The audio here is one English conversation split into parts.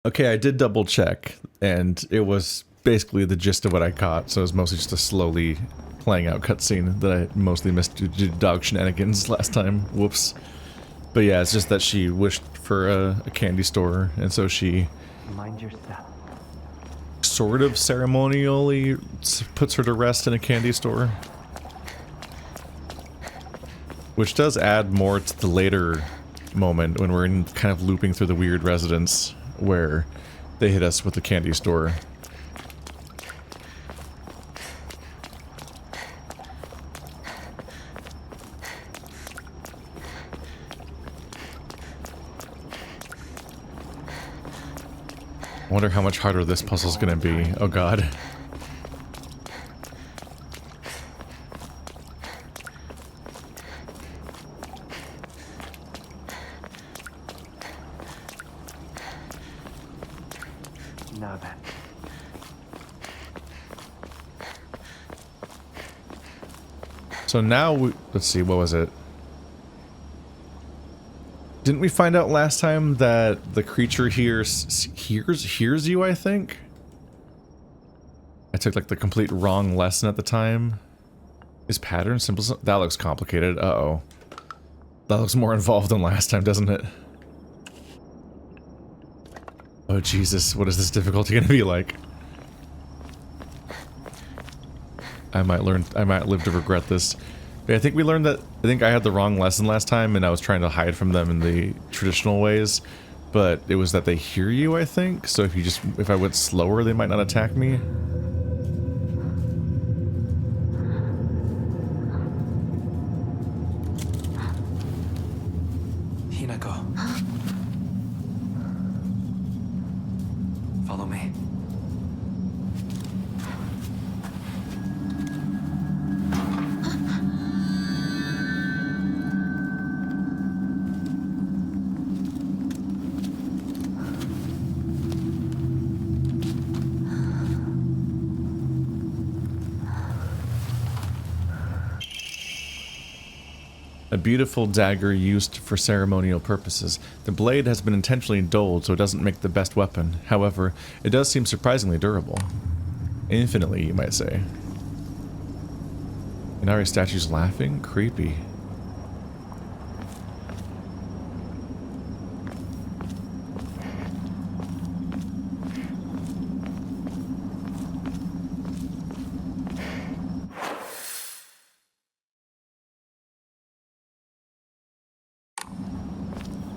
Okay, I did double check, and it was basically the gist of what I caught, so it was mostly just a slowly playing out cutscene that I mostly missed due to dog shenanigans last time. Whoops. But yeah, it's just that she wished for a candy store, and so she Mind your step. sort of ceremonially puts her to rest in a candy store. Which does add more to the later moment when we're kind of looping through the weird residence where they hit us with the candy store. I wonder how much harder this puzzle's gonna be. Oh god. Now then. So now let's see, what was it? Didn't we find out last time that the creature hears you, I think? I took like the complete wrong lesson at the time. Is pattern simple? That looks complicated. Uh-oh. That looks more involved than last time, doesn't it? Oh Jesus, what is this difficulty gonna be like? I might live to regret this. But I think we learned that, I think I had the wrong lesson last time and I was trying to hide from them in the traditional ways. But it was that they hear you, I think. So if I went slower, they might not attack me. Hinako. Follow me. A beautiful dagger used for ceremonial purposes. The blade has been intentionally dulled so it doesn't make the best weapon. However, it does seem surprisingly durable. Infinitely, you might say. Inari statue's laughing? Creepy.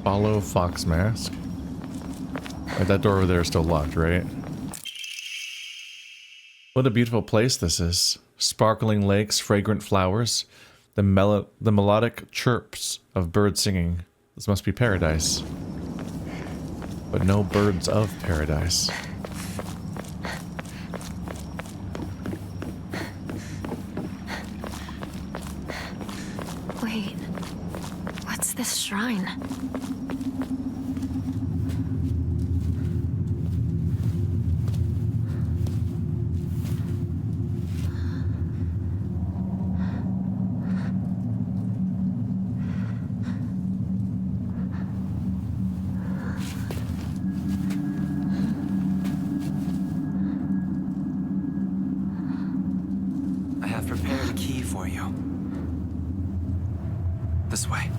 Follow Fox Mask. Right, that door over there is still locked, right? What a beautiful place this is. Sparkling lakes, fragrant flowers, the melodic chirps of birds singing. This must be paradise. But no birds of paradise. Wait, what's this shrine? I have prepared a key for you. This way.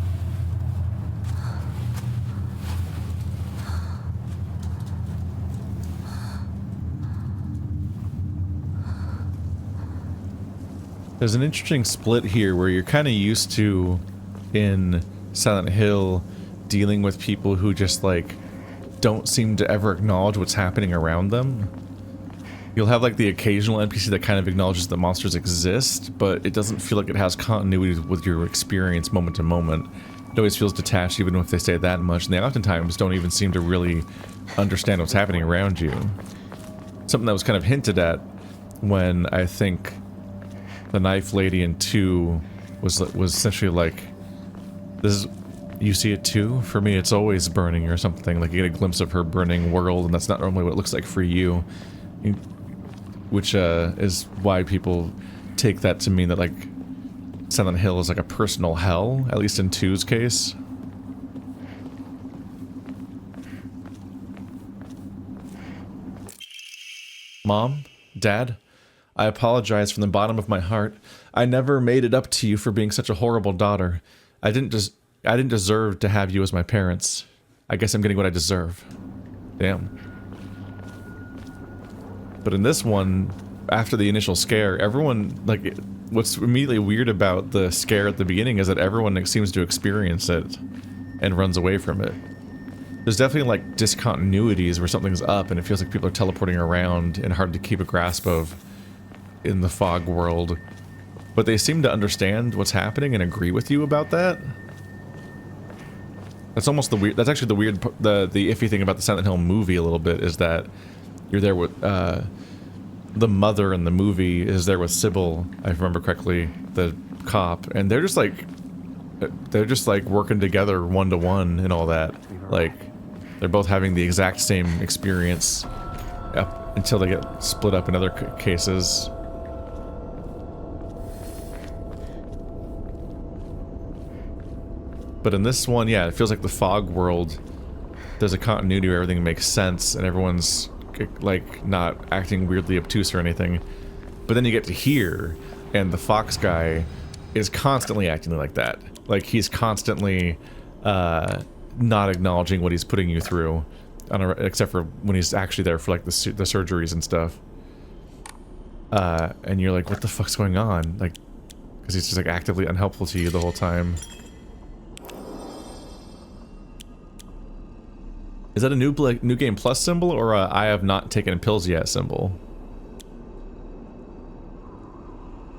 There's an interesting split here where you're kind of used to, in Silent Hill, dealing with people who just, like, don't seem to ever acknowledge what's happening around them. You'll have, like, the occasional NPC that kind of acknowledges that monsters exist, but it doesn't feel like it has continuity with your experience moment to moment. It always feels detached even if they say that much, and they oftentimes don't even seem to really understand what's happening around you. Something that was kind of hinted at when I think the knife lady in 2 was essentially like, this is, you see it too? For me, it's always burning or something. Like, you get a glimpse of her burning world, and that's not normally what it looks like for you. Which is why people take that to mean that, like, Silent Hill is like a personal hell, at least in 2's case. Mom? Dad? I apologize from the bottom of my heart. I never made it up to you for being such a horrible daughter. I didn't deserve to have you as my parents. I guess I'm getting what I deserve. Damn. But in this one, after the initial scare, everyone, like, what's immediately weird about the scare at the beginning is that everyone seems to experience it and runs away from it. There's definitely, like, discontinuities where something's up and it feels like people are teleporting around and hard to keep a grasp of in the fog world. But they seem to understand what's happening and agree with you about that. That's almost the weird, that's actually the weird, the iffy thing about the Silent Hill movie a little bit, is that you're there with, the mother in the movie is there with Sybil, if I remember correctly, the cop, and they're just like working together one-to-one and all that. Like, they're both having the exact same experience up until they get split up in other cases. But in this one, yeah, it feels like the fog world, there's a continuity where everything makes sense and everyone's like not acting weirdly obtuse or anything. But then you get to here and the fox guy is constantly acting like that. Like, he's constantly not acknowledging what he's putting you through, except for when he's actually there for like the surgeries and stuff. And you're like, what the fuck's going on? Like, because he's just like actively unhelpful to you the whole time. Is that a new game plus symbol or a I have not taken pills yet symbol?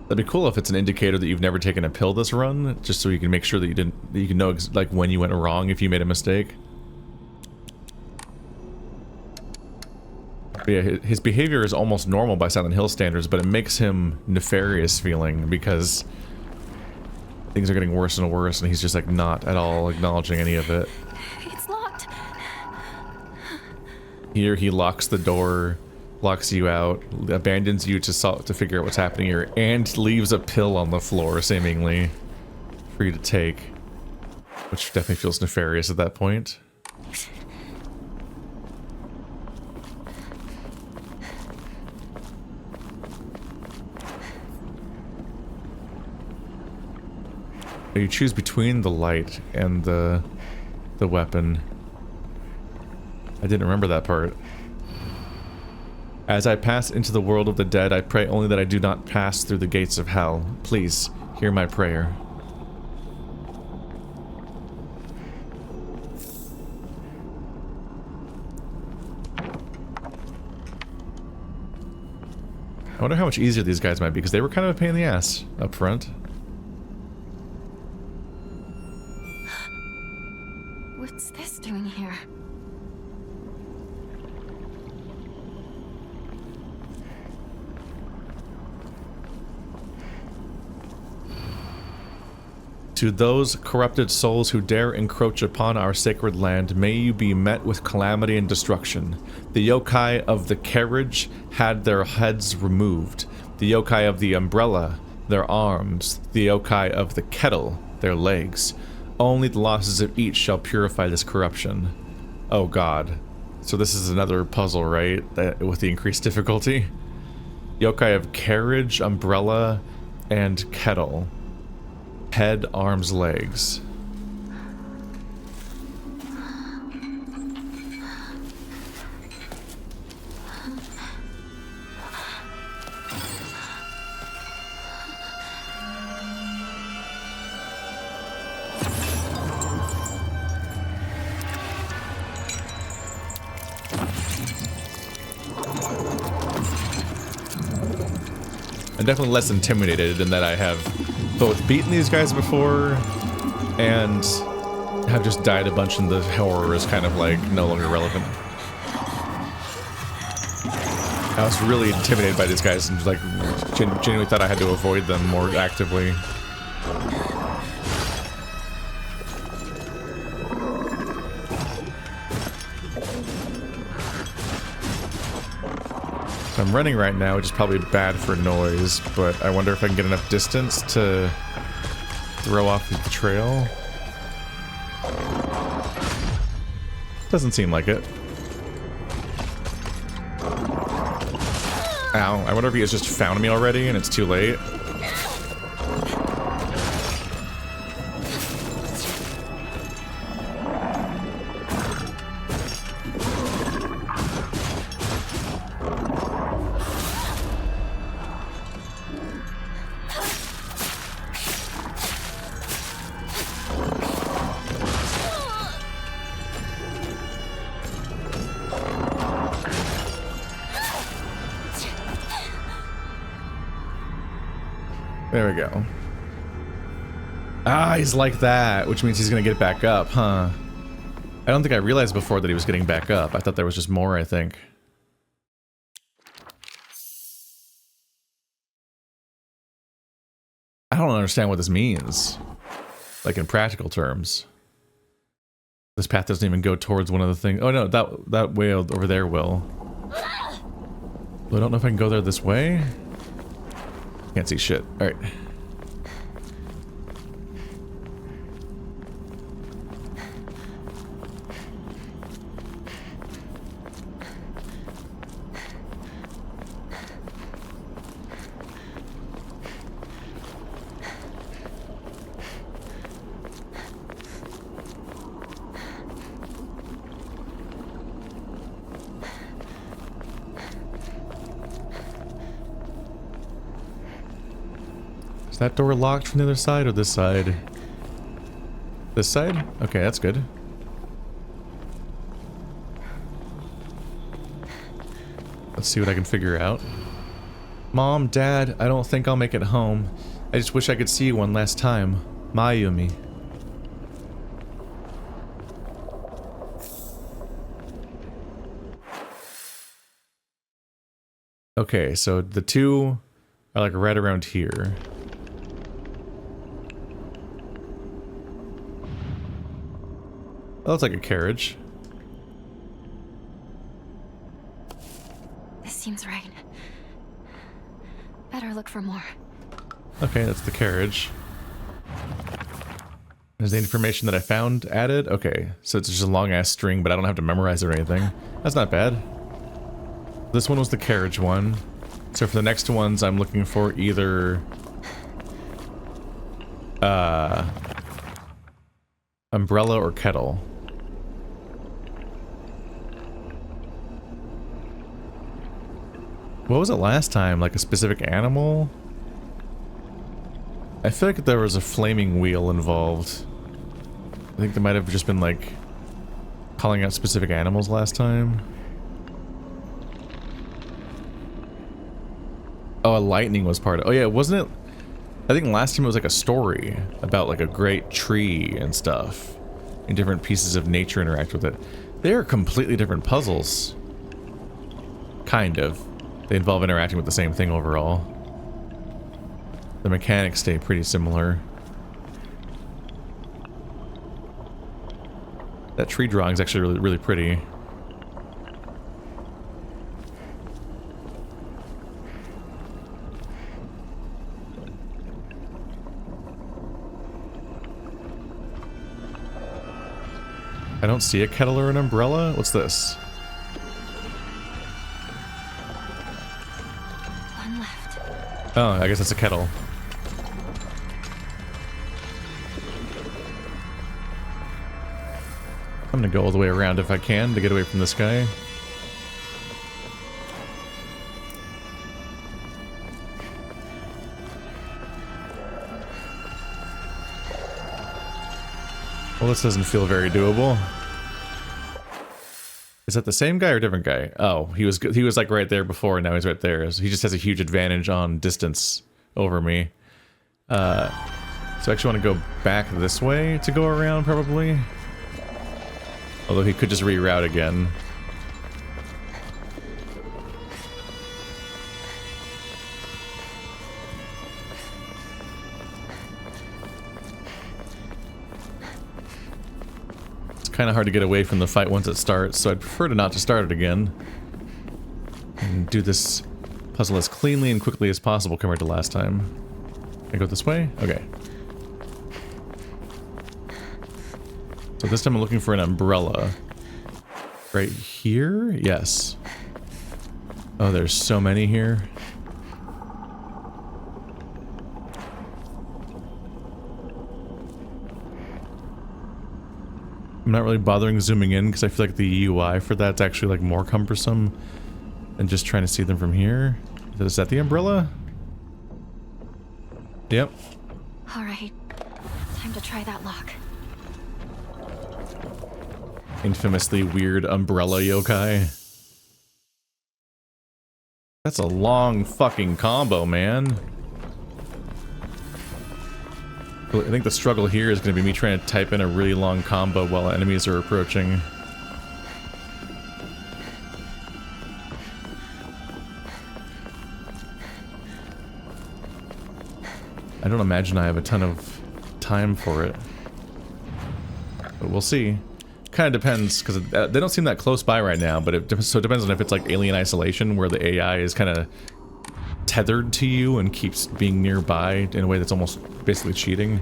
That'd be cool if it's an indicator that you've never taken a pill this run, just so you can make sure that you didn't, that you can know like when you went wrong if you made a mistake. But yeah, his behavior is almost normal by Silent Hill standards, but it makes him nefarious feeling because things are getting worse and worse, and he's just like not at all acknowledging any of it. It's locked. Here he locks the door, locks you out, abandons you to figure out what's happening here, and leaves a pill on the floor, seemingly, for you to take. Which definitely feels nefarious at that point. You choose between the light and the weapon. I didn't remember that part. As I pass into the world of the dead, I pray only that I do not pass through the gates of hell. Please, hear my prayer. I wonder how much easier these guys might be, because they were kind of a pain in the ass up front. What's this doing here? To those corrupted souls who dare encroach upon our sacred land, may you be met with calamity and destruction. The yokai of the carriage had their heads removed. The yokai of the umbrella, their arms. The yokai of the kettle, their legs. Only the losses of each shall purify this corruption. Oh god. So this is another puzzle, right? With the increased difficulty? Yokai of carriage, umbrella, and kettle. Head, arms, legs. I'm definitely less intimidated in that I have both beaten these guys before and have just died a bunch, and the horror is kind of like no longer relevant. I was really intimidated by these guys and like genuinely thought I had to avoid them more actively. I'm running right now, which is probably bad for noise, but I wonder if I can get enough distance to throw off the trail. Doesn't seem like it. Ow. I wonder if he has just found me already and it's too late. There we go. Ah, he's like that, which means he's gonna get back up, huh? I don't think I realized before that he was getting back up. I thought there was just more, I think. I don't understand what this means. Like in practical terms. This path doesn't even go towards one of the things. Oh no, that way over there will. Well, I don't know if I can go there this way. Can't see shit. Alright. That door locked from the other side or this side? This side? Okay, that's good. Let's see what I can figure out. Mom, Dad, I don't think I'll make it home. I just wish I could see you one last time. Mayumi. Okay, so the two are like right around here. Oh, it's like a carriage. This seems right. Better look for more. Okay, that's the carriage. Is the information that I found added? Okay, so it's just a long-ass string, but I don't have to memorize it or anything. That's not bad. This one was the carriage one. So for the next ones, I'm looking for either... umbrella or kettle. What was it last time? Like a specific animal? I feel like there was a flaming wheel involved. I think there might have just been like calling out specific animals last time. Oh, a lightning was part of... Oh yeah, wasn't it... I think last time it was like a story about like a great tree and stuff. And different pieces of nature interact with it. They're completely different puzzles. Kind of. They involve interacting with the same thing overall. The mechanics stay pretty similar. That tree drawing is actually really pretty. I don't see a kettle or an umbrella. What's this? One left. Oh, I guess that's a kettle. I'm gonna go all the way around if I can to get away from this guy. Well, this doesn't feel very doable. Is that the same guy or a different guy? Oh, he was like right there before, and now he's right there. So he just has a huge advantage on distance over me. So I actually want to go back this way to go around, probably. Although he could just reroute again. Kind of hard to get away from the fight once it starts, so I'd prefer to not to start it again. And do this puzzle as cleanly and quickly as possible compared to last time. Can I go this way? Okay. So this time I'm looking for an umbrella. Right here? Yes. Oh, there's so many here. I'm not really bothering zooming in because I feel like the UI for that's actually like more cumbersome than just trying to see them from here. Is that the umbrella? Yep. All right. Time to try that lock. Infamously weird umbrella yokai. That's a long fucking combo, man. I think the struggle here is going to be me trying to type in a really long combo while enemies are approaching. I don't imagine I have a ton of time for it. But we'll see. Kind of depends, because they don't seem that close by right now, but so it depends on if it's like Alien Isolation, where the AI is kind of tethered to you and keeps being nearby in a way that's almost basically cheating.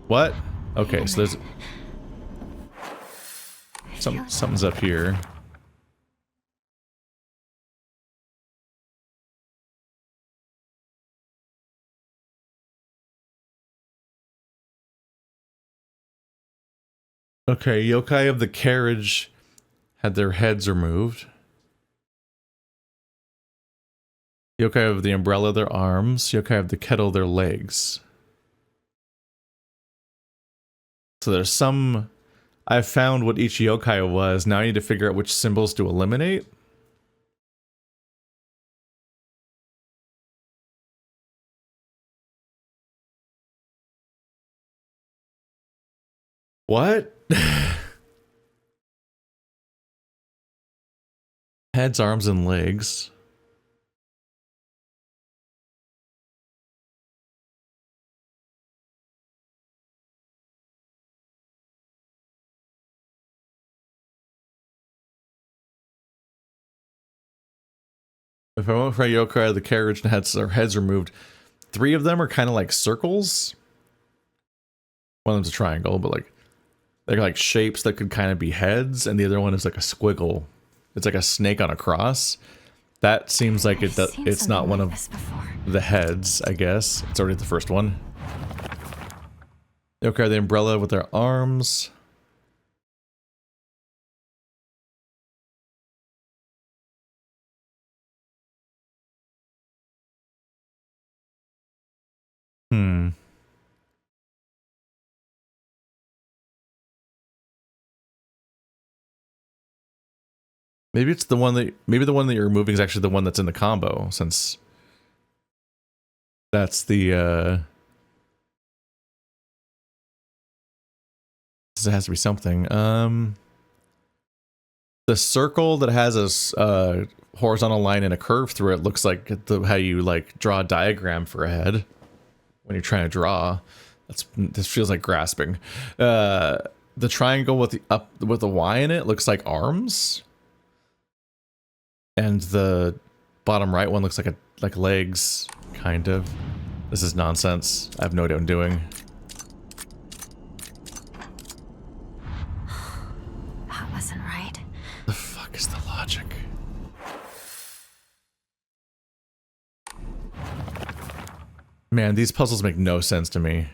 What? Okay, so there's something's up here. Okay, yokai of the carriage had their heads removed. Yokai of the umbrella, their arms. Yokai of the kettle, their legs. So there's some... I found what each yokai was. Now I need to figure out which symbols to eliminate. What? Heads, arms, and legs. If I went for a yokai, the carriage and had their heads removed. 3 of them are kind of like circles. One of them's a triangle, but like they're like shapes that could kind of be heads, and the other one is like a squiggle. It's like a snake on a cross. That seems like it's not one of the heads, I guess. It's already the first one. Okay, the umbrella with their arms. Maybe it's the one that you're removing is actually the one that's in the combo, since that's the it has to be something. The circle that has a horizontal line and a curve through it looks like how you like draw a diagram for a head when you're trying to draw. This feels like grasping. The triangle with the Y in it looks like arms. And the bottom right one looks like legs, kind of. This is nonsense. I have no idea what I'm doing. That wasn't right. The fuck is the logic? Man, these puzzles make no sense to me.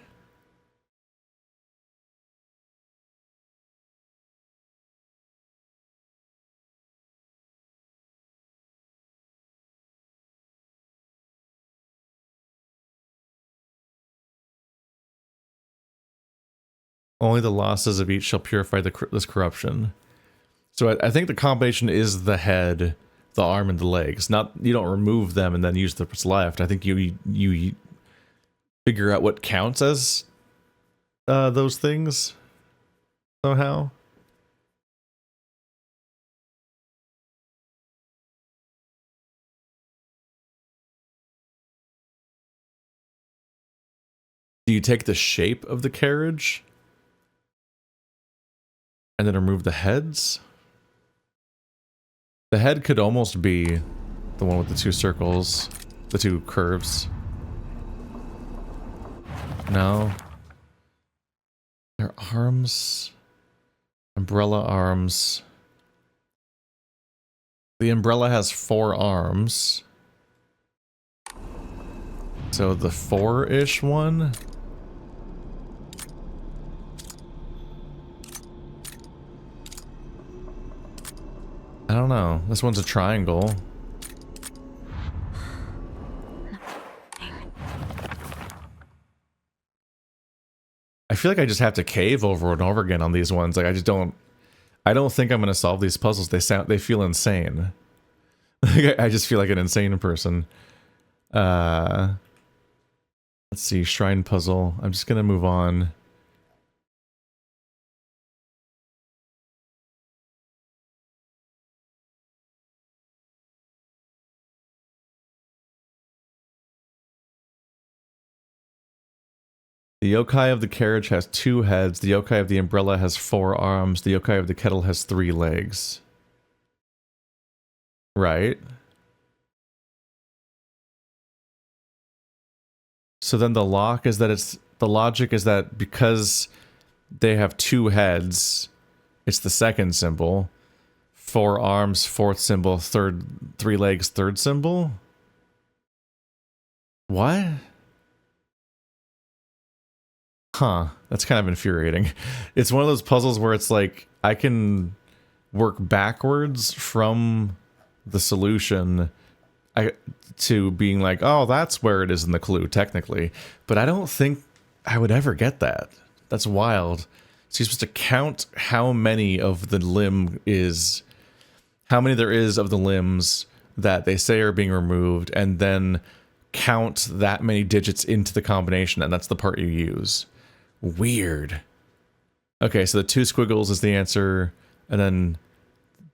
Only the losses of each shall purify this corruption. So I think the combination is the head, the arm, and the legs. Not you don't remove them and then use what's left. I think you figure out what counts as those things somehow. Do you take the shape of the carriage and then remove the heads? The head could almost be the one with the 2 circles, the 2 curves. No. Their arms. Umbrella arms. The umbrella has 4 arms. So the 4-ish one? I don't know. This one's a triangle. I feel like I just have to cave over and over again on these ones. Like I don't think I'm gonna solve these puzzles. They feel insane. I just feel like an insane person. Let's see, shrine puzzle. I'm just gonna move on. The yokai of the carriage has 2 heads. The yokai of the umbrella has 4 arms. The yokai of the kettle has 3 legs. Right. So then the logic is that because they have 2 heads, it's the second symbol. 4 arms, 4th symbol, 3 legs, 3rd symbol? What? Huh, that's kind of infuriating. It's one of those puzzles where it's like, I can work backwards from the solution to being like, oh, that's where it is in the clue, technically. But I don't think I would ever get that. That's wild. So you're supposed to count how many of the limb is, how many there is of the limbs that they say are being removed, and then count that many digits into the combination, and that's the part you use. Weird. Okay, so the 2 squiggles is the answer, and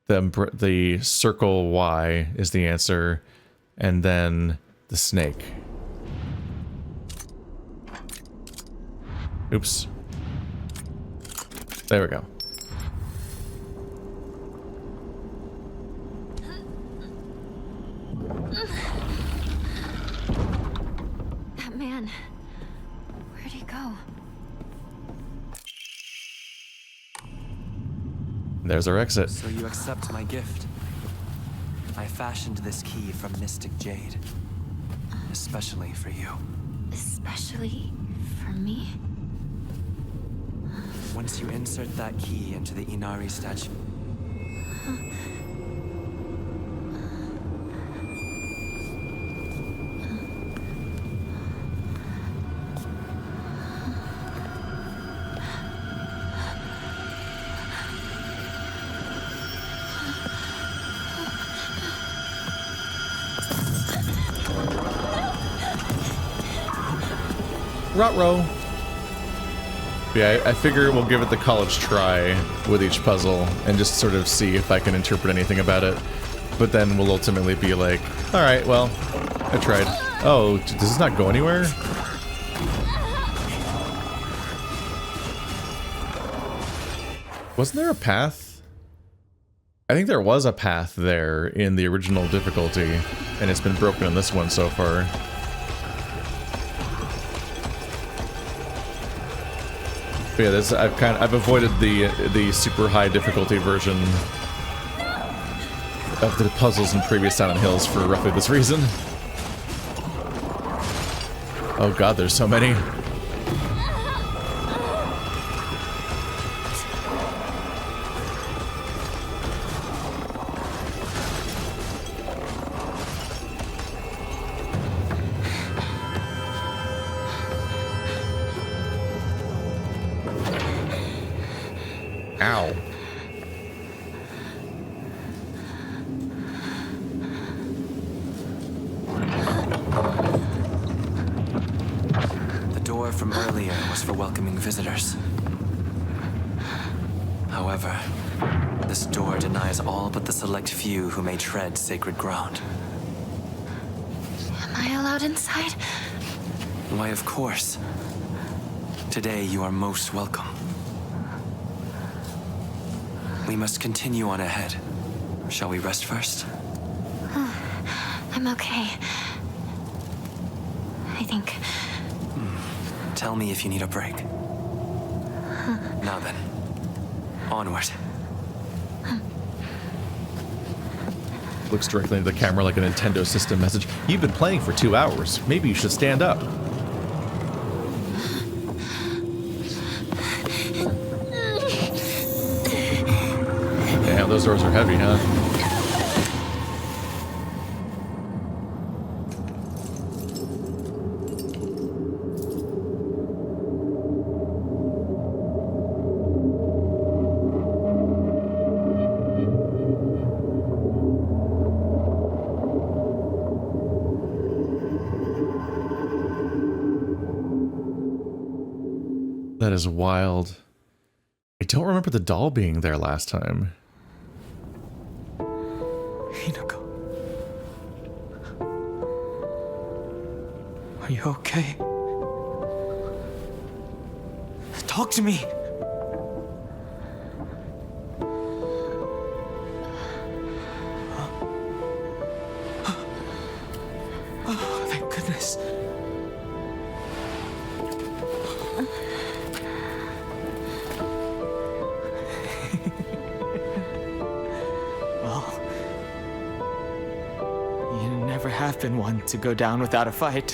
then the circle Y is the answer, and then the snake. Oops. There we go. That man. Where'd he go? There's our exit. So you accept my gift. I fashioned this key from mystic jade. Especially for you. Especially for me? Once you insert that key into the Inari statue... Ruh-roh. Yeah, I figure we'll give it the college try with each puzzle and just sort of see if I can interpret anything about it. But then we'll ultimately be like, alright, well, I tried. Oh, does this not go anywhere? Wasn't there a path? I think there was a path there in the original difficulty, and it's been broken in this one so far. But yeah, this, I've avoided the super high difficulty version of the puzzles in previous Silent Hills for roughly this reason. Oh god, there's so many. Ow. The door from earlier was for welcoming visitors. However, this door denies all but the select few who may tread sacred ground. Am I allowed inside? Why, of course. Today you are most welcome. We must continue on ahead. Shall we rest first? I'm okay. I think. Tell me if you need a break. Now then, onward. Looks directly into the camera like a Nintendo system message. You've been playing for 2 hours. Maybe you should stand up. Damn, those doors are heavy, huh? That is wild. I don't remember the doll being there last time. Hinako. Are you okay? Talk to me! Oh, thank goodness. Have been one to go down without a fight.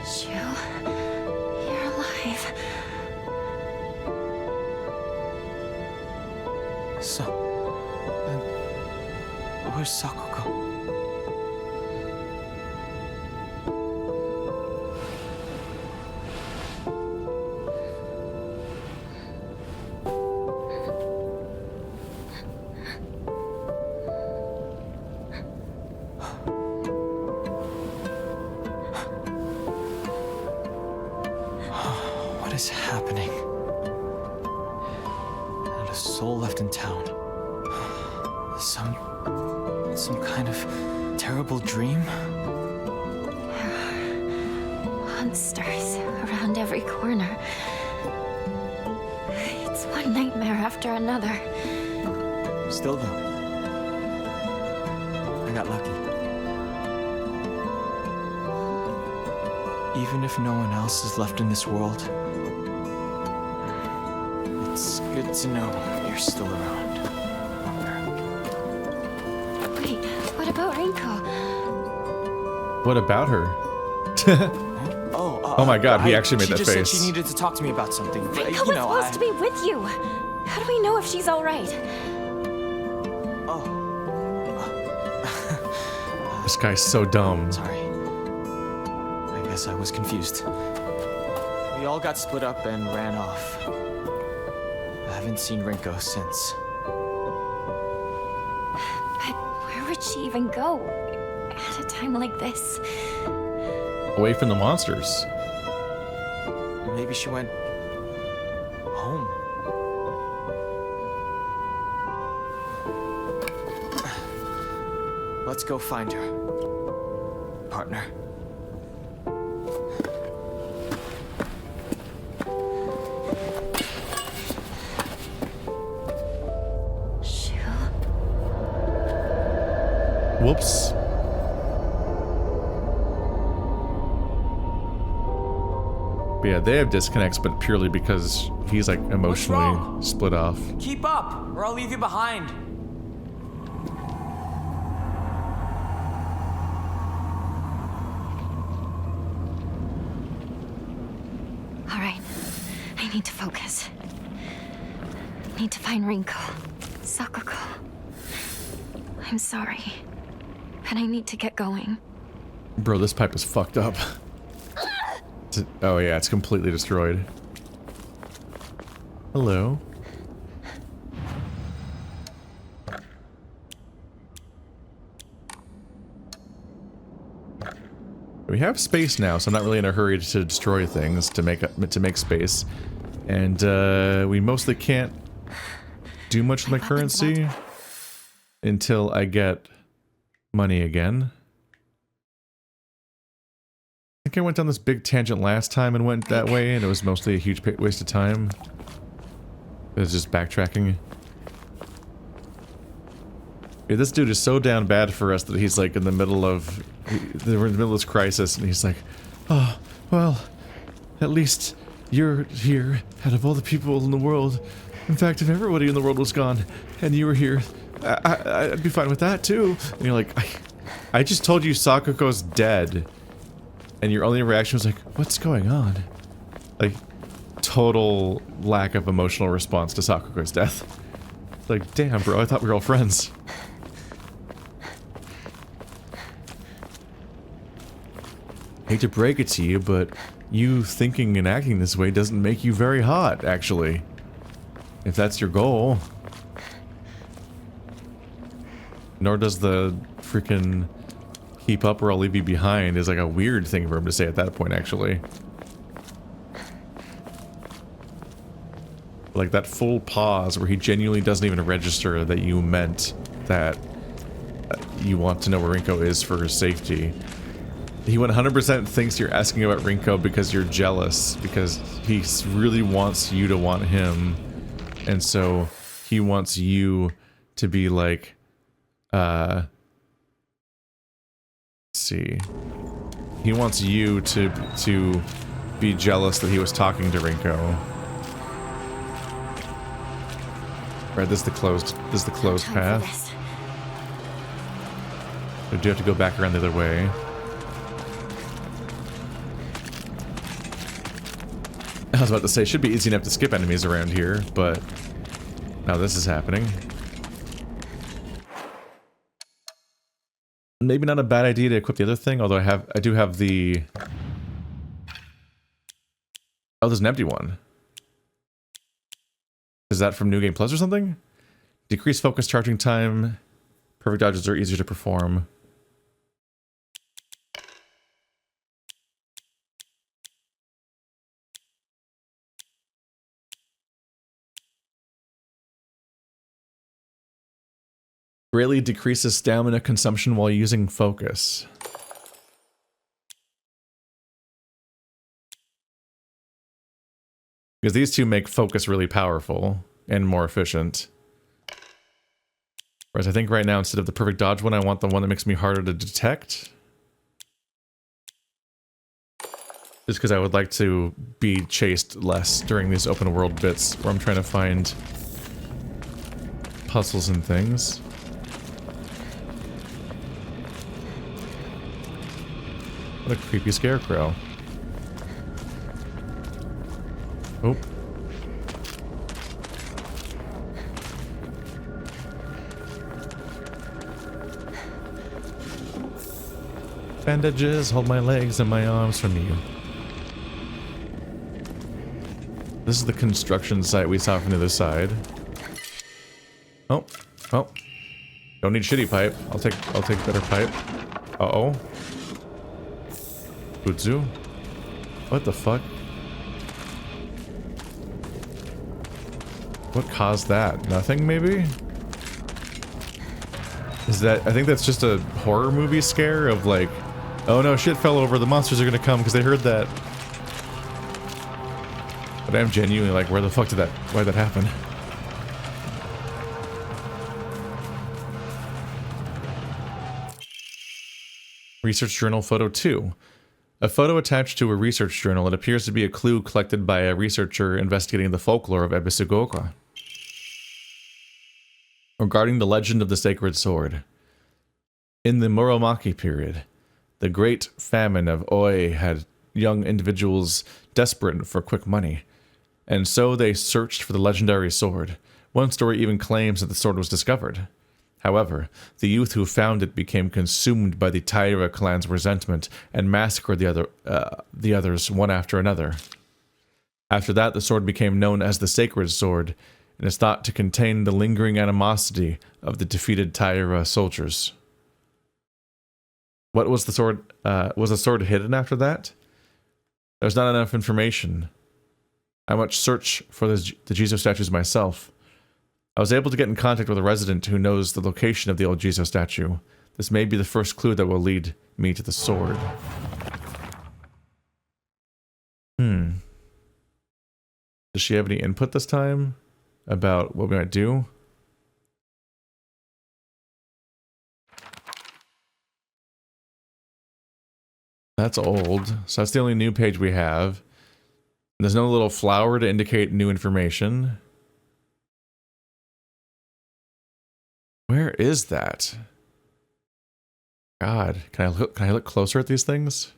Shu, you're alive. So, where's Sakuko? What is happening? Not a soul left in town. Some kind of terrible dream? There are monsters around every corner. It's one nightmare after another. Still though, I got lucky. Even if no one else is left in this world, it's good to know you're still around. Wait, what about Rinko? What about her? Oh my god, he actually made that face. She face. just said she needed to talk to me about something. But, Rinko you was know, supposed to be with you. How do we know if she's all right? This guy's so dumb. Sorry. I guess I was confused. We all got split up and ran off. I haven't seen Rinko since. But where would she even go at a time like this? Away from the monsters. Maybe she went home. Let's go find her, partner. Shu? Whoops. But yeah, they have disconnects, but purely because he's like emotionally split off. Keep up, or I'll leave you behind. All right, I need to focus. Need to find Rinko. Sakuko. I'm sorry, but I need to get going. Bro, this pipe is fucked up. Oh yeah, it's completely destroyed. Hello. We have space now, so I'm not really in a hurry to destroy things to make space, and we mostly can't do much with my currency until I get money again. I think I went down this big tangent last time and went that way, and it was mostly a huge waste of time. It was just backtracking. Yeah, this dude is so down bad for us that he's like in the middle of... We're in the middle of this crisis, and he's like, oh, well, at least you're here out of all the people in the world. In fact, if everybody in the world was gone, and you were here, I'd be fine with that too. And you're like, I just told you Sakuko's dead. And your only reaction was like, what's going on? Like, total lack of emotional response to Sakuko's death. Like, damn bro, I thought we were all friends. Hate to break it to you, but you thinking and acting this way doesn't make you very hot, actually. If that's your goal. Nor does the freaking keep up or I'll leave you behind is like a weird thing for him to say at that point, actually. Like that full pause where he genuinely doesn't even register that you meant that you want to know where Rinko is for his safety. He 100% thinks you're asking about Rinko because you're jealous, because he really wants you to want him, and so he wants you to be like, let's see. He wants you to be jealous that he was talking to Rinko. Right, this is the closed path. We do have to go back around the other way. I was about to say, it should be easy enough to skip enemies around here, but now this is happening. Maybe not a bad idea to equip the other thing, although I do have the... Oh, there's an empty one. Is that from New Game Plus or something? Decreased focus charging time. Perfect dodges are easier to perform. Greatly decreases stamina consumption while using focus. Because these two make focus really powerful and more efficient. Whereas I think right now, instead of the perfect dodge one, I want the one that makes me harder to detect. Just because I would like to be chased less during these open world bits where I'm trying to find puzzles and things. What a creepy scarecrow. Oh. Bandages, hold my legs and my arms from you. This is the construction site we saw from the other side. Oh, oh. Don't need shitty pipe. I'll take better pipe. Uh-oh. Kudzu? What the fuck? What caused that? Nothing, maybe? Is that... I think that's just a horror movie scare of like, oh no, shit fell over, the monsters are gonna come because they heard that. But I'm genuinely like, where the fuck did that... why'd that happen? Research Journal Photo 2. A photo attached to a research journal. It appears to be a clue collected by a researcher investigating the folklore of Ebisugaoka regarding the legend of the sacred sword. In the Muromachi period, the great famine of Oi had young individuals desperate for quick money, and so they searched for the legendary sword. One story even claims that the sword was discovered. However, the youth who found it became consumed by the Taira clan's resentment and massacred the others one after another. After that, the sword became known as the Sacred Sword, and is thought to contain the lingering animosity of the defeated Taira soldiers. What was the sword? Was the sword hidden after that? There's not enough information. I must search for the Jizo statues myself. I was able to get in contact with a resident who knows the location of the old Jizo statue. This may be the first clue that will lead me to the sword. Does she have any input this time about what we might do? That's old, so that's the only new page we have. There's no little flower to indicate new information. Where is that? God, can I look closer at these things?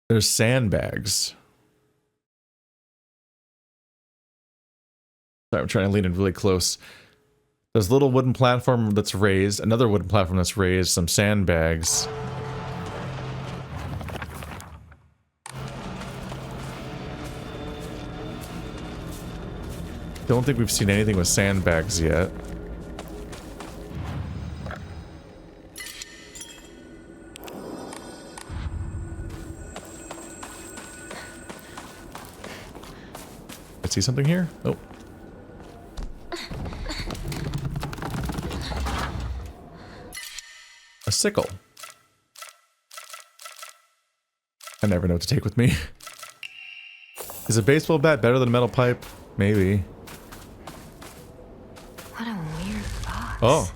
There's sandbags. Sorry, I'm trying to lean in really close. There's a little wooden platform that's raised, another wooden platform that's raised, some sandbags. Don't think we've seen anything with sandbags yet. I see something here? Oh. A sickle. I never know what to take with me. Is a baseball bat better than a metal pipe? Maybe. What a weird box. Oh.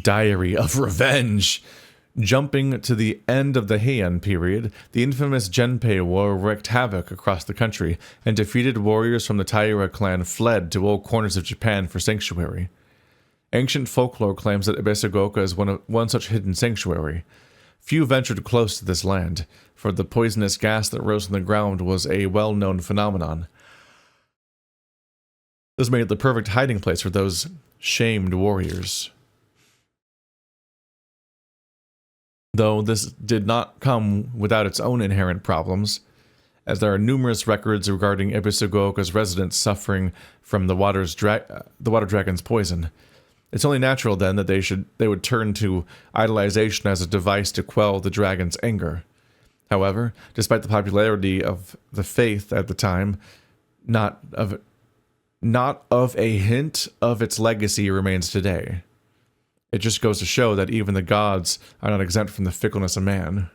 Diary of Revenge. Jumping to the end of the Heian period, the infamous Genpei War wreaked havoc across the country, and defeated warriors from the Taira clan fled to all corners of Japan for sanctuary. Ancient folklore claims that Ebisugaoka is one such hidden sanctuary. Few ventured close to this land, for the poisonous gas that rose from the ground was a well-known phenomenon. This made it the perfect hiding place for those shamed warriors. Though this did not come without its own inherent problems, as there are numerous records regarding Ebisugaoka's residents suffering from the water dragon's poison. It's only natural then that they would turn to idolization as a device to quell the dragon's anger. However, despite the popularity of the faith at the time, not of a hint of its legacy remains today. It just goes to show that even the gods are not exempt from the fickleness of man.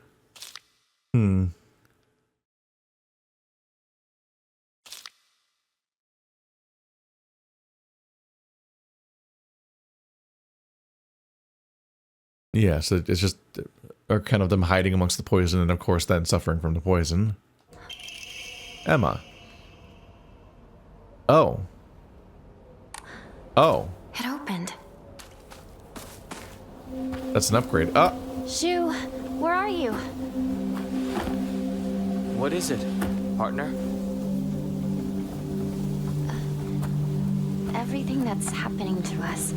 Yeah, so it's just are kind of them hiding amongst the poison and of course then suffering from the poison. Emma. Oh. Oh. It opened. That's an upgrade. Ah! Shu, where are you? What is it, partner? Everything that's happening to us.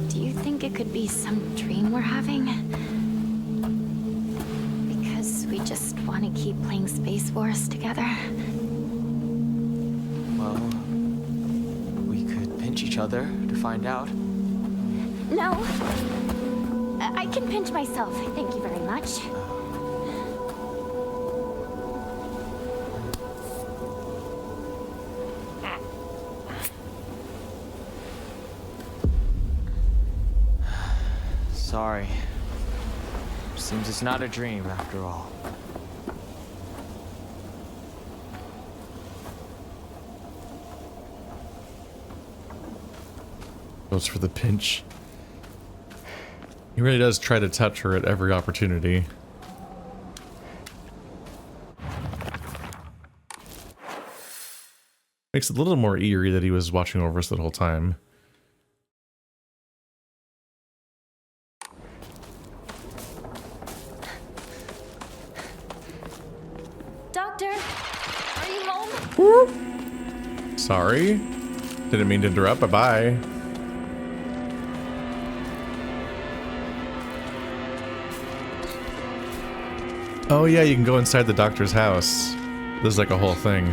Do you think it could be some dream we're having? Because we just want to keep playing Space Wars together? Well, we could pinch each other to find out. No. I can pinch myself. Thank you very much. Sorry. Seems it's not a dream after all. Goes for the pinch. He really does try to touch her at every opportunity. Makes it a little more eerie that he was watching over us the whole time. Doctor, are you home? Sorry. Didn't mean to interrupt. Bye-bye. Oh yeah, you can go inside the doctor's house. This is like a whole thing.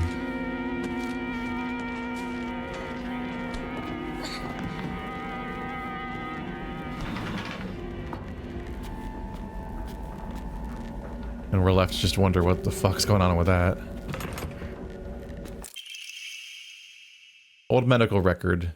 And we're left to just wonder what the fuck's going on with that. Old medical record.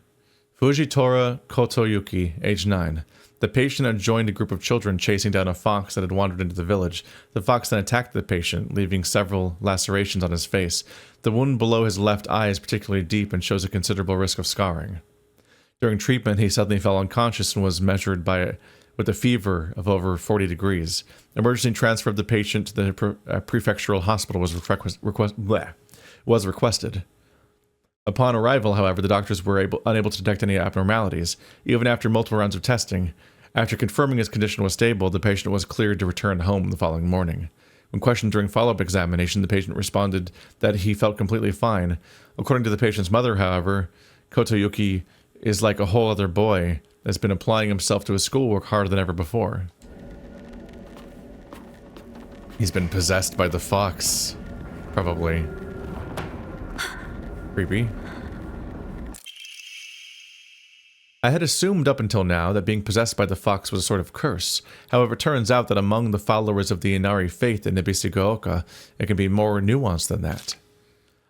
Fujitora Kotoyuki, age 9. The patient had joined a group of children chasing down a fox that had wandered into the village. The fox then attacked the patient, leaving several lacerations on his face. The wound below his left eye is particularly deep and shows a considerable risk of scarring. During treatment, he suddenly fell unconscious and was measured with a fever of over 40 degrees. Emergency transfer of the patient to the prefectural hospital was was requested. Upon arrival, however, the doctors were unable to detect any abnormalities, even after multiple rounds of testing. After confirming his condition was stable, the patient was cleared to return home the following morning. When questioned during follow-up examination, the patient responded that he felt completely fine. According to the patient's mother, however, Kotoyuki is like a whole other boy that's been applying himself to his schoolwork harder than ever before. He's been possessed by the fox. Probably. Creepy. I had assumed up until now that being possessed by the fox was a sort of curse. However, it turns out that among the followers of the Inari faith in Ebisugaoka, it can be more nuanced than that.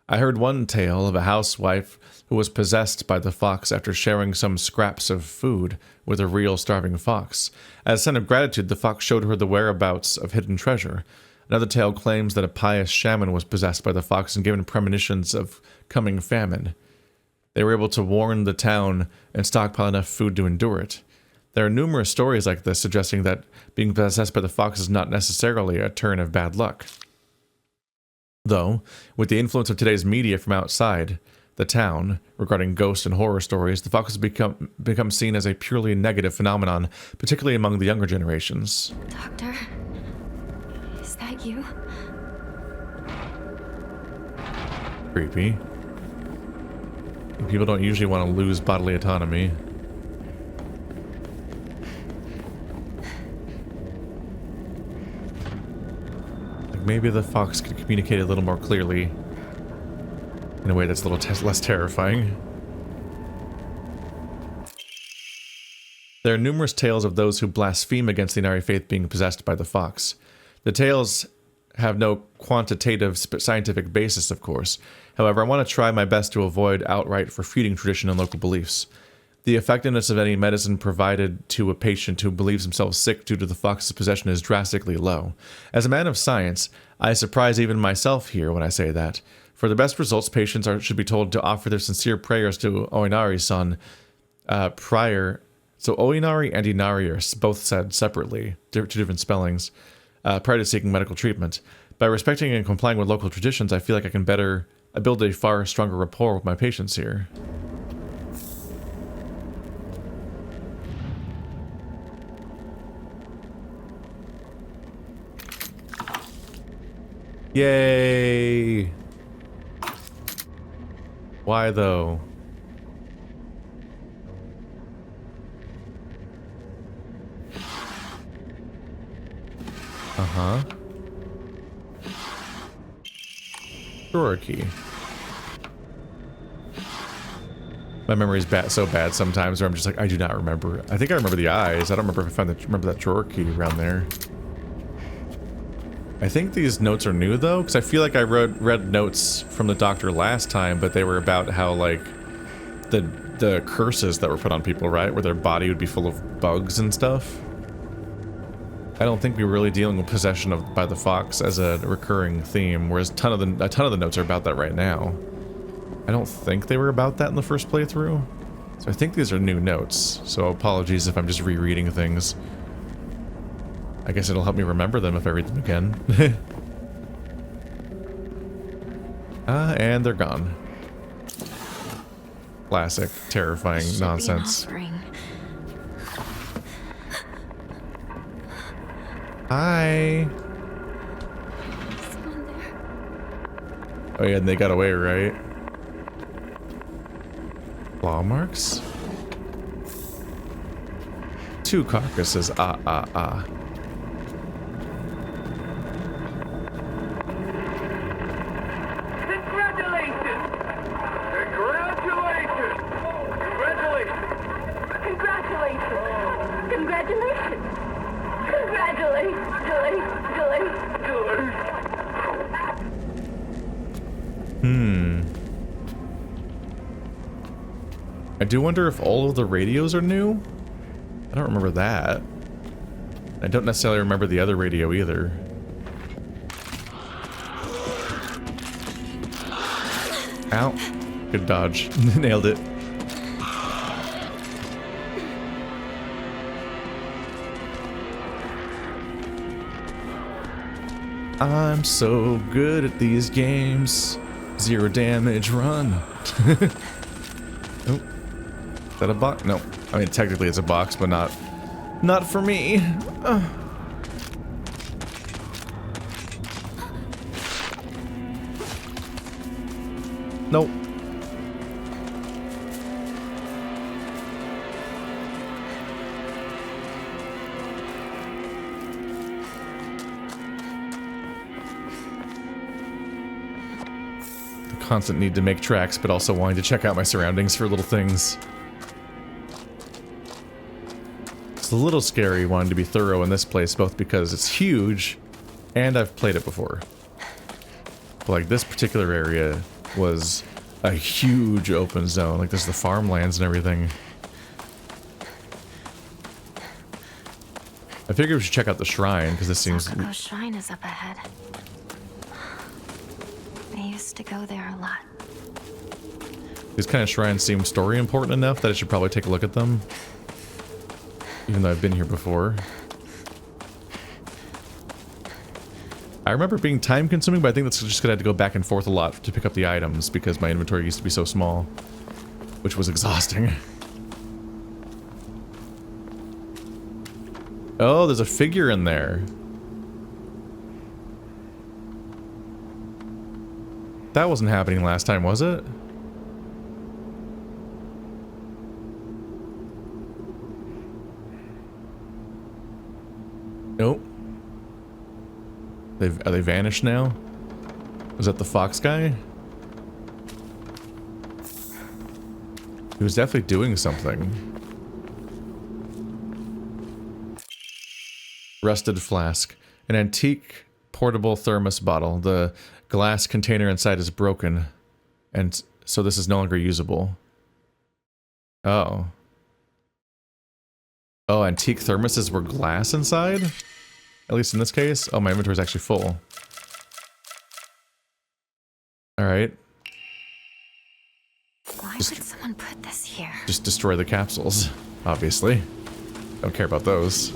I heard one tale of a housewife who was possessed by the fox after sharing some scraps of food with a real starving fox. As a sign of gratitude, the fox showed her the whereabouts of hidden treasure. Another tale claims that a pious shaman was possessed by the fox and given premonitions of coming famine. They were able to warn the town and stockpile enough food to endure it. There are numerous stories like this suggesting that being possessed by the fox is not necessarily a turn of bad luck. Though, with the influence of today's media from outside the town regarding ghost and horror stories, the fox has become seen as a purely negative phenomenon, particularly among the younger generations. Doctor, is that you? Creepy. People don't usually want to lose bodily autonomy. Like maybe the fox could communicate a little more clearly in a way that's a little less terrifying. There are numerous tales of those who blaspheme against the Inari faith being possessed by the fox. The tales have no quantitative scientific basis, of course. However, I want to try my best to avoid outright refuting tradition and local beliefs. The effectiveness of any medicine provided to a patient who believes himself sick due to the fox's possession is drastically low. As a man of science, I surprise even myself here when I say that. For the best results, patients should be told to offer their sincere prayers to Oinari-san prior. So Oinari and Inari are both said separately, two different spellings, prior to seeking medical treatment. By respecting and complying with local traditions, I feel like I can build a far stronger rapport with my patients here. Yay! Why though? Uh-huh. Drawer key. My memory's so bad sometimes where I'm just like, I do not remember. I think I remember the eyes. I don't remember if I remember that drawer key around there. I think these notes are new though, because I feel like I read notes from the doctor last time, but they were about how like the curses that were put on people, right? Where their body would be full of bugs and stuff. I don't think we were really dealing with possession by the fox as a recurring theme, whereas a ton of the notes are about that right now. I don't think they were about that in the first playthrough. So I think these are new notes, so apologies if I'm just rereading things. I guess it'll help me remember them if I read them again. And they're gone. Classic, terrifying nonsense. Hi. Oh yeah, and they got away, right? Claw marks? 2 carcasses, ah. I do wonder if all of the radios are new? I don't remember that. I don't necessarily remember the other radio either. Ow. Good dodge. Nailed it. I'm so good at these games. 0 damage, run. Oh, is that a box? No. I mean, technically it's a box, but not for me. Nope. The constant need to make tracks, but also wanting to check out my surroundings for little things. It's a little scary wanting to be thorough in this place, both because it's huge and I've played it before. But like this particular area was a huge open zone. Like there's the farmlands and everything. I figured we should check out the shrine because this seems. Sakuko Shrine is up ahead. I used to go there a lot. These kind of shrines seem story important enough that I should probably take a look at them. Even though I've been here before. I remember it being time consuming, but I think that's just gonna have to go back and forth a lot to pick up the items because my inventory used to be so small. Which was exhausting. Oh, there's a figure in there. That wasn't happening last time, was it? Nope. Are they vanished now? Was that the fox guy? He was definitely doing something. Rusted flask. An antique portable thermos bottle. The glass container inside is broken. And so this is no longer usable. Oh. Oh, antique thermoses were glass inside? At least in this case. Oh, my inventory is actually full. Alright. Why would someone put this here? Just destroy the capsules, obviously. Don't care about those.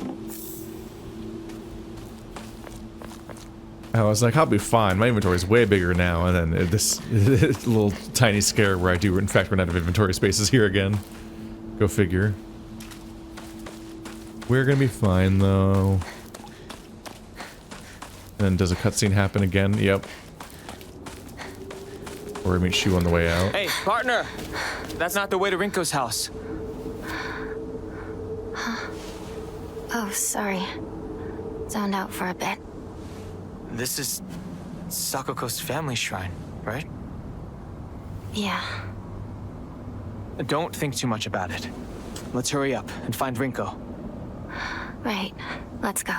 I was like, I'll be fine. My inventory is way bigger now, and then this little tiny scare where I do, in fact, run out of inventory spaces here again. Go figure. We're gonna be fine, though. And then does a cutscene happen again? Yep. Or we meet Shu on the way out. Hey, partner! That's not the way to Rinko's house. Oh, sorry. Zoned out for a bit. This is Sakuko's family shrine, right? Yeah. Don't think too much about it. Let's hurry up and find Rinko. Right. Let's go.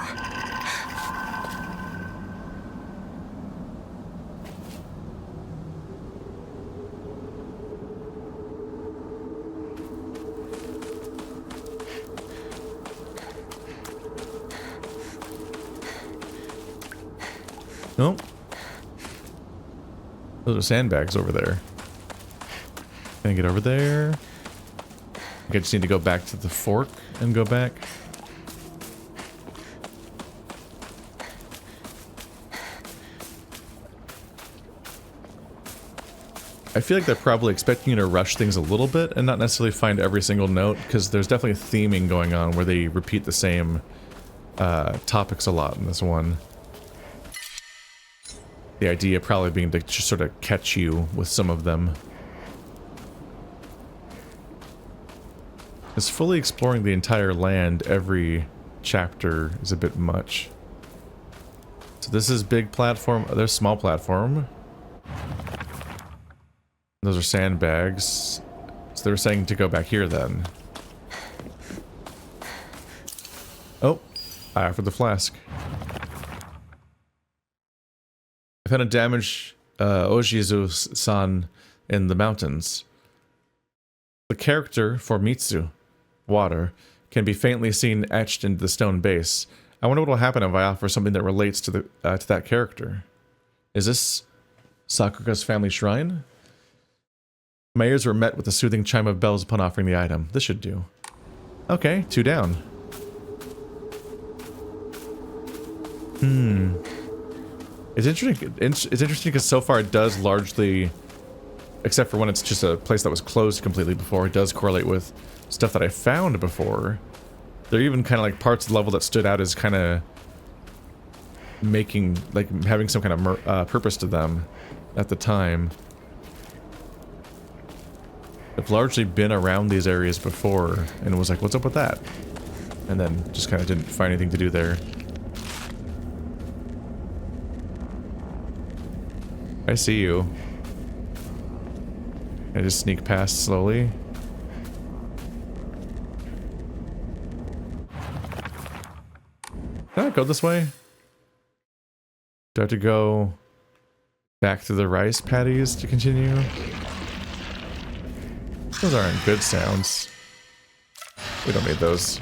Nope. Those are sandbags over there. Can I get over there? I just need to go back to the fork and go back. I feel like they're probably expecting you to rush things a little bit and not necessarily find every single note, because there's definitely theming going on where they repeat the same topics a lot in this one. The idea probably being to just sort of catch you with some of them. Because fully exploring the entire land every chapter is a bit much. So this is big platform. There's small platform. Those are sandbags. So they were saying to go back here then. Oh, I offered the flask. I found a damaged Ojizu-san in the mountains. The character for Mitsu, water, can be faintly seen etched into the stone base. I wonder what will happen if I offer something that relates to that character. Is this Sakuga's family shrine? My ears were met with a soothing chime of bells upon offering the item. This should do. Okay, 2 down. It's interesting. It's interesting because so far it does largely, except for when it's just a place that was closed completely before, it does correlate with stuff that I found before. There are even kind of like parts of the level that stood out as kind of making, like having some kind of purpose to them at the time. I've largely been around these areas before and was like, what's up with that? And then just kind of didn't find anything to do there. I see you. I just sneak past slowly. Can I go this way? Do I have to go back to the rice paddies to continue? Those aren't good sounds. We don't need those.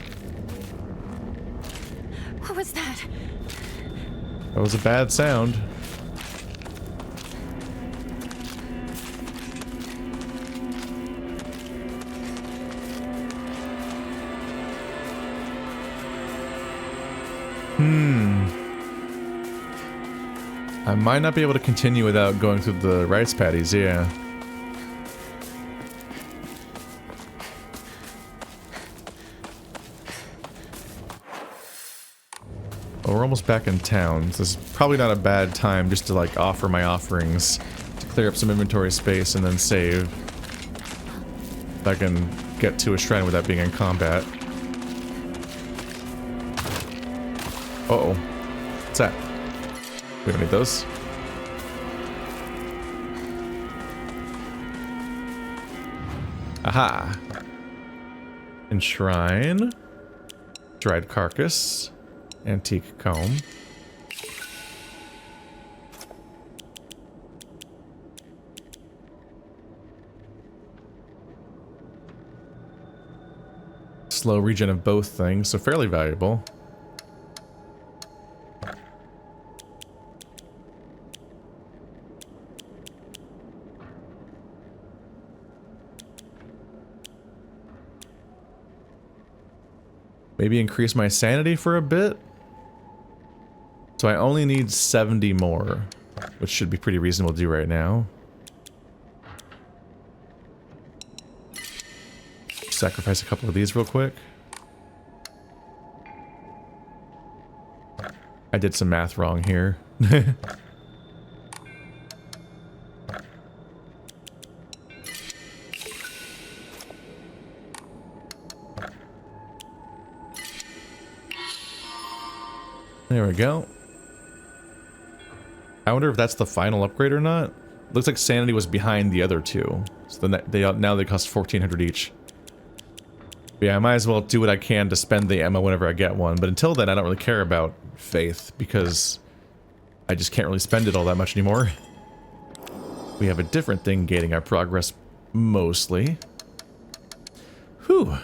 What was that? That was a bad sound. I might not be able to continue without going through the rice paddies, yeah. Well, we're almost back in town, so this is probably not a bad time just to like offer my offerings to clear up some inventory space and then save. If I can get to a shrine without being in combat. Uh-oh. What's that? We don't need those. Aha! Enshrine. Dried carcass. Antique comb. Slow regen of both things, so fairly valuable. Maybe increase my sanity for a bit. So I only need 70 more, which should be pretty reasonable to do right now. Sacrifice a couple of these real quick. I did some math wrong here. There we go. I wonder if that's the final upgrade or not. Looks like sanity was behind the other two. So then now they cost 1,400 each. But yeah, I might as well do what I can to spend the ammo whenever I get one. But until then, I don't really care about faith because I just can't really spend it all that much anymore. We have a different thing gating our progress mostly. Whew.